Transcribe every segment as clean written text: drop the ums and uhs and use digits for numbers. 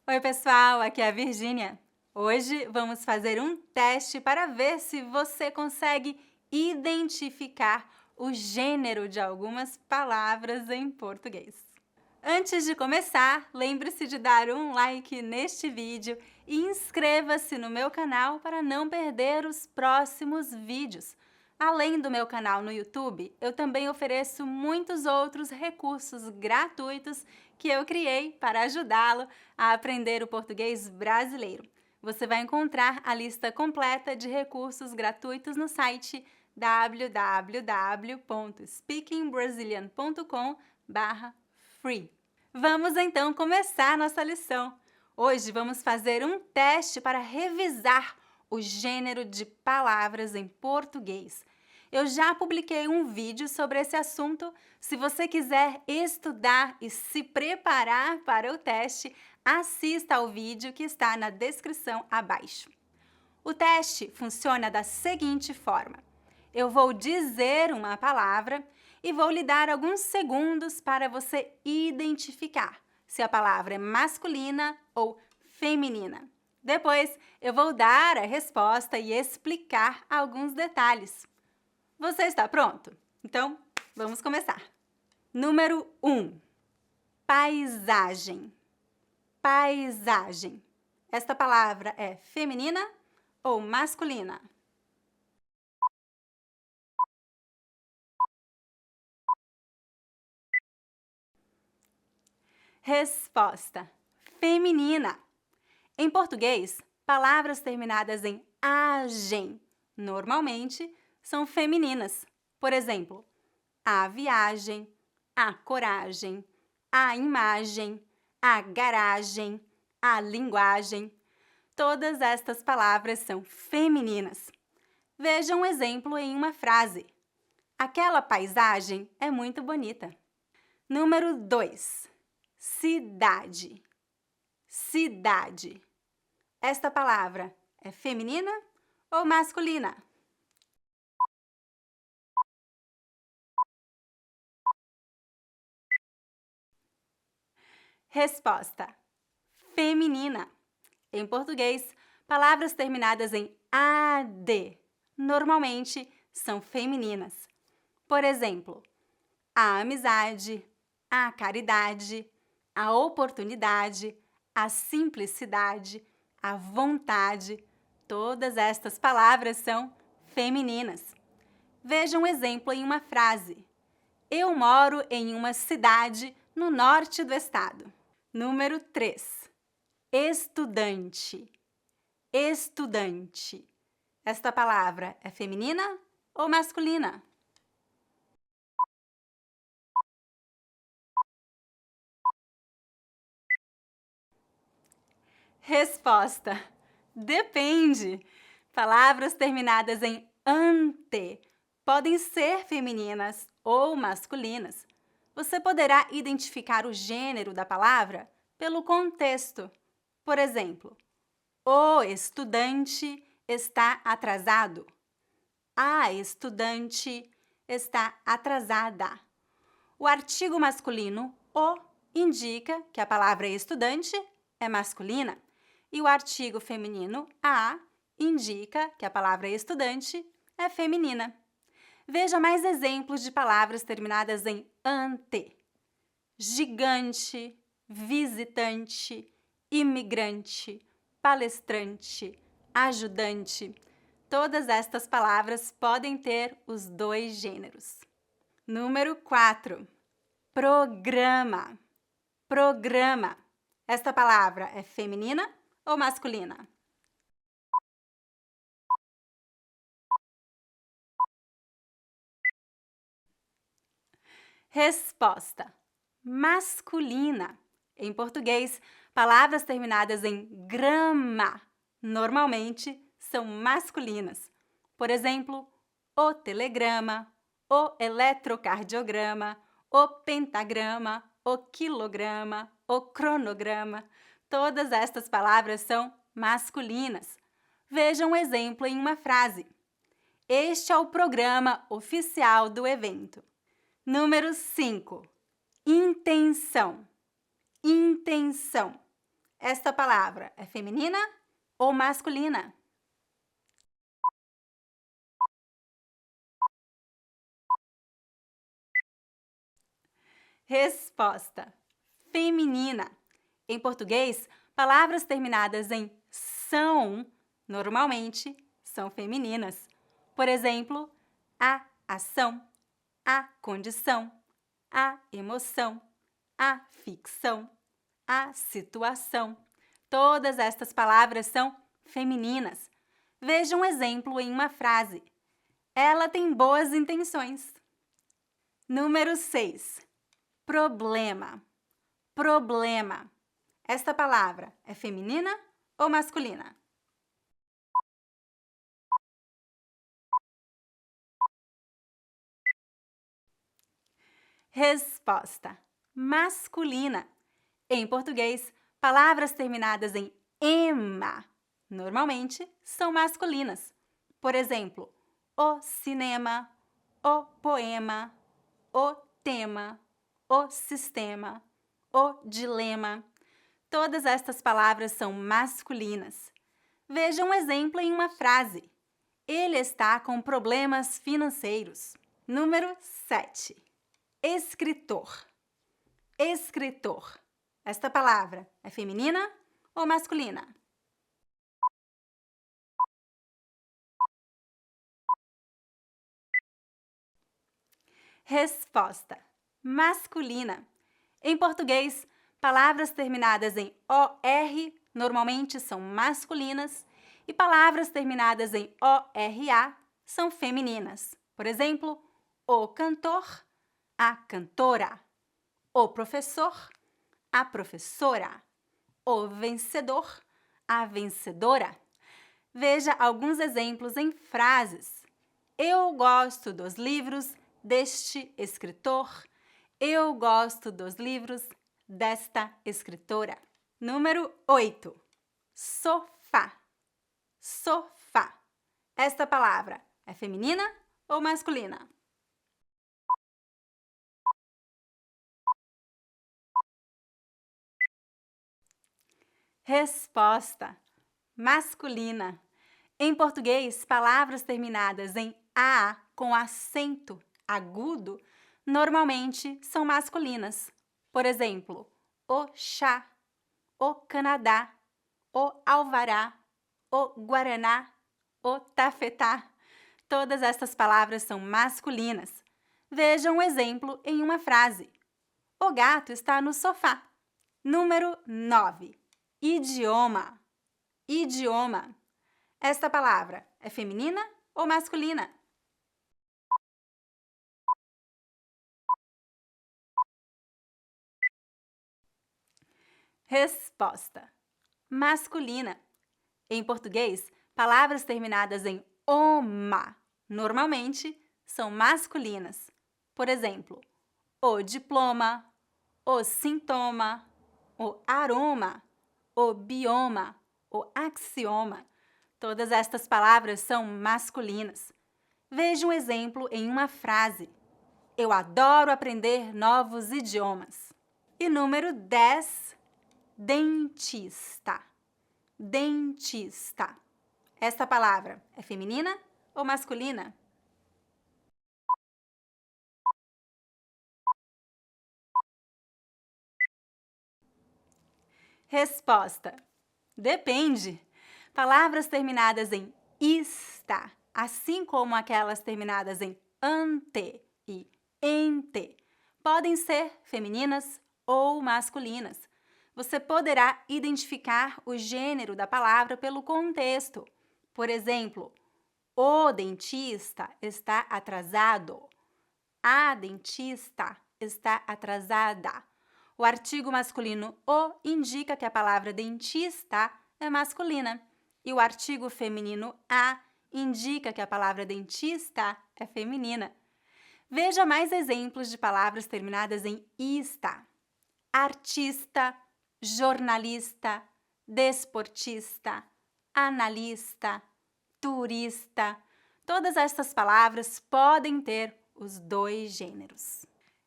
Oi, pessoal, aqui é a Virgínia. Hoje vamos fazer um teste para ver se você consegue identificar o gênero de algumas palavras em português. Antes de começar, lembre-se de dar um like neste vídeo e inscreva-se no meu canal para não perder os próximos vídeos. Além do meu canal no YouTube, eu também ofereço muitos outros recursos gratuitos que eu criei para ajudá-lo a aprender o português brasileiro. Você vai encontrar a lista completa de recursos gratuitos no site www.speakingbrasilian.com/free. Vamos então começar nossa lição. Hoje vamos fazer um teste para revisar o gênero de palavras em português. Eu já publiquei um vídeo sobre esse assunto. Se você quiser estudar e se preparar para o teste, assista ao vídeo que está na descrição abaixo. O teste funciona da seguinte forma. Eu vou dizer uma palavra e vou lhe dar alguns segundos para você identificar se a palavra é masculina ou feminina. Depois, eu vou dar a resposta e explicar alguns detalhes. Você está pronto? Então, vamos começar. Número 1. Paisagem. Paisagem. Esta palavra é feminina ou masculina? Resposta: feminina. Em português, palavras terminadas em agem normalmente são femininas. Por exemplo, a viagem, a coragem, a imagem, a garagem, a linguagem. Todas estas palavras são femininas. Veja um exemplo em uma frase. Aquela paisagem é muito bonita. Número 2. Cidade. Cidade. Esta palavra é feminina ou masculina? Resposta: feminina. Em português, palavras terminadas em AD normalmente são femininas. Por exemplo, a amizade, a caridade, a oportunidade, a simplicidade, a vontade. Todas estas palavras são femininas. Veja um exemplo em uma frase. Eu moro em uma cidade no norte do estado. Número 3. Estudante. Estudante. Esta palavra é feminina ou masculina? Resposta: depende. Palavras terminadas em ante podem ser femininas ou masculinas. Você poderá identificar o gênero da palavra pelo contexto. Por exemplo, o estudante está atrasado. A estudante está atrasada. O artigo masculino o indica que a palavra estudante é masculina e o artigo feminino a indica que a palavra estudante é feminina. Veja mais exemplos de palavras terminadas em ante. Gigante, visitante, imigrante, palestrante, ajudante. Todas estas palavras podem ter os dois gêneros. Número 4. Programa. Programa. Esta palavra é feminina ou masculina? Resposta: masculina. Em português, palavras terminadas em grama normalmente são masculinas. Por exemplo, o telegrama, o eletrocardiograma, o pentagrama, o quilograma, o cronograma. Todas estas palavras são masculinas. Veja um exemplo em uma frase. Este é o programa oficial do evento. Número 5. Intenção. Intenção. esta palavra é feminina ou masculina? Resposta: feminina. Em português, palavras terminadas em são, normalmente, são femininas. Por exemplo, a ação, a condição, a emoção, a ficção, a situação. Todas estas palavras são femininas. Veja um exemplo em uma frase. Ela tem boas intenções. Número 6. Problema. Problema. Esta palavra é feminina ou masculina? Resposta: masculina. Em português, palavras terminadas em ema, normalmente, são masculinas. Por exemplo, o cinema, o poema, o tema, o sistema, o dilema. Todas estas palavras são masculinas. Veja um exemplo em uma frase. Ele está com problemas financeiros. Número 7. Escritor. Escritor. Esta palavra é feminina ou masculina? Resposta: masculina. Em português, palavras terminadas em OR normalmente são masculinas e palavras terminadas em ORA são femininas. Por exemplo, o cantor, a cantora, o professor, a professora, o vencedor, a vencedora. Veja alguns exemplos em frases. Eu gosto dos livros deste escritor. Eu gosto dos livros desta escritora. Número 8. Sofá. Sofá. Esta palavra é feminina ou masculina? Resposta: masculina. Em português, palavras terminadas em A com acento agudo normalmente são masculinas. Por exemplo, o chá, o Canadá, o alvará, o guaraná, o tafetá. Todas estas palavras são masculinas. Veja um exemplo em uma frase. O gato está no sofá. Número 9. Idioma. Idioma. Esta palavra é feminina ou masculina? Resposta: masculina. Em português, palavras terminadas em oma normalmente são masculinas. Por exemplo, o diploma, o sintoma, o aroma, o bioma, o axioma. Todas estas palavras são masculinas. Veja um exemplo em uma frase. Eu adoro aprender novos idiomas. E número 10, dentista. Dentista. Esta palavra é feminina ou masculina? Resposta: depende. Palavras terminadas em ista, assim como aquelas terminadas em ante e ente, podem ser femininas ou masculinas. Você poderá identificar o gênero da palavra pelo contexto. Por exemplo, o dentista está atrasado. A dentista está atrasada. O artigo masculino o indica que a palavra dentista é masculina e o artigo feminino a indica que a palavra dentista é feminina. Veja mais exemplos de palavras terminadas em ista. Artista, jornalista, desportista, analista, turista. Todas estas palavras podem ter os dois gêneros.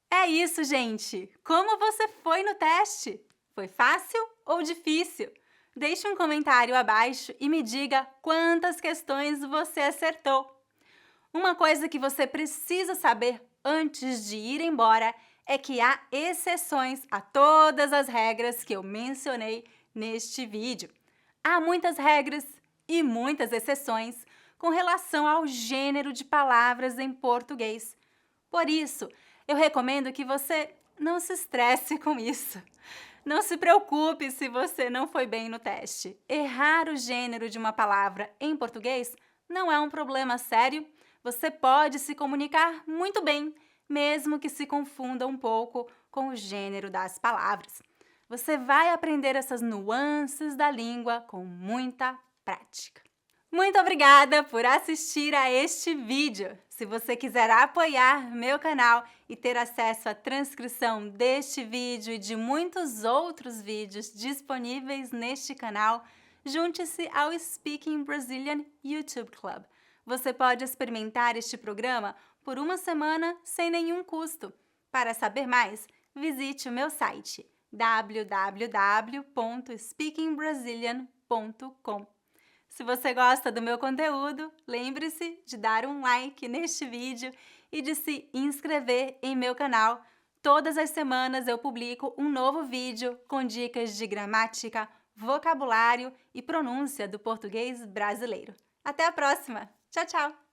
É isso, gente! Como você foi no teste? Foi fácil ou difícil? Deixe um comentário abaixo e me diga quantas questões você acertou. Uma coisa que você precisa saber antes de ir embora é que há exceções a todas as regras que eu mencionei neste vídeo. Há muitas regras e muitas exceções com relação ao gênero de palavras em português. Por isso, eu recomendo que você não se estresse com isso. Não se preocupe se você não foi bem no teste. Errar o gênero de uma palavra em português não é um problema sério. Você pode se comunicar muito bem, mesmo que se confunda um pouco com o gênero das palavras. Você vai aprender essas nuances da língua com muita prática. Muito obrigada por assistir a este vídeo. Se você quiser apoiar meu canal e ter acesso à transcrição deste vídeo e de muitos outros vídeos disponíveis neste canal, junte-se ao Speaking Brazilian YouTube Club. Você pode experimentar este programa por uma semana sem nenhum custo. Para saber mais, visite o meu site www.speakingbrasilian.com. Se você gosta do meu conteúdo, lembre-se de dar um like neste vídeo e de se inscrever em meu canal. Todas as semanas eu publico um novo vídeo com dicas de gramática, vocabulário e pronúncia do português brasileiro. Até a próxima! Tchau, tchau!